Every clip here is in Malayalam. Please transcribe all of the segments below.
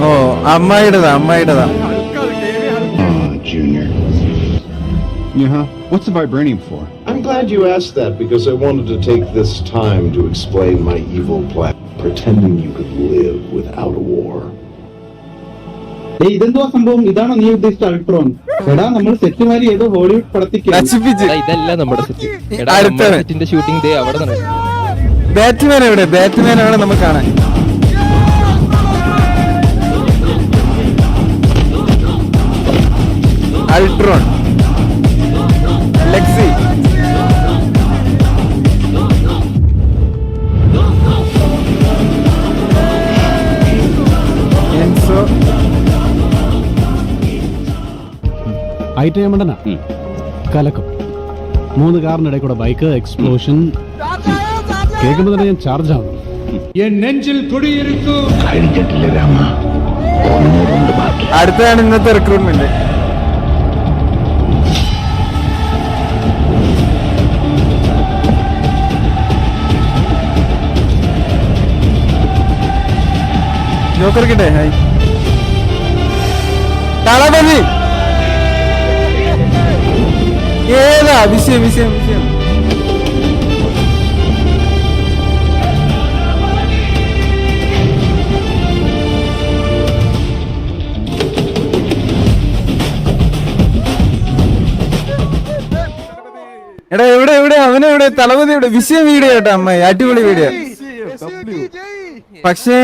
Oh അമ്മായിടതാ. Junior. Yeah, what's the vibranium for? I'm glad you asked that because I wanted to take this time to explain my evil plan, pretending you could live without a war. ഇതെന്തോ സംഭവം? ഇതാണോ നീ ഉദ്ദേശിച്ച അൾട്രോൺ? എടാ നമ്മൾ സെറ്റുമാരി ഏതോ ഹോളിവുഡ് പടത്തിൽ നശിപ്പിച്ച്. ഇതല്ല നമ്മുടെ സെറ്റ്. അടുത്തത്. സെറ്റിന്റെ ഷൂട്ടിംഗ് ദേ അവിടെ നടക്കും. ബാറ്റ്മാൻ എവിടെ നമുക്ക് കാണാൻ. Ultron, Lexy, Enzo. ഐറ്റം മണ്ടനാ കലക്കും. 3 കാറിനിടയിൽ കൂടെ ബൈക്ക് എക്സ്പ്ലോഷൻ കേൾക്കുമ്പോ തന്നെ ഞാൻ ചാർജ് ആവും. അടുത്തതാണ് ഇന്നത്തെ റിക്രൂട്ട്മെന്റ്. ജോക്കർ കിട്ടേ. ഹായ് തളപതി. ഏതാ വിഷയം? എടാ എവിടെ അവനെവിടെ? തളപതി എവിടെ? വിഷയം വീഡിയോ കേട്ടോ അമ്മായി, അടിപൊളി വീഡിയോ. പക്ഷേ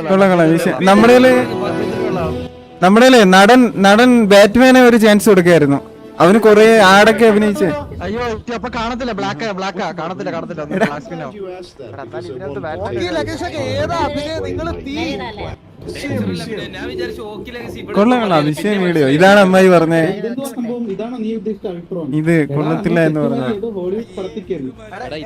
കൊള്ളാം വിഷയം. നമ്മുടെ നടൻ ബാറ്റ്മാനെ ഒരു ചാൻസ് കൊടുക്കായിരുന്നു. അവന് കൊറേ ആടൊക്കെ അഭിനയിച്ച്. അയ്യോ അപ്പൊ കാണത്തില്ല. ബ്ലാക്കാ കാണത്തില്ല. You asked that because I wanted കൊള്ളാം വിഷയം വീഡിയോ. ഇതാണ് അമ്മായി പറഞ്ഞേ. ഇതെന്തോ സംഭവം? ഇതാണോ നീ ഉദ്ദേശിച്ച അൾട്രോൺ? ഇത് കൊള്ളത്തില്ല എന്ന് പറഞ്ഞു. ഏതോ ഹോളിവുഡ് പടത്തിൽ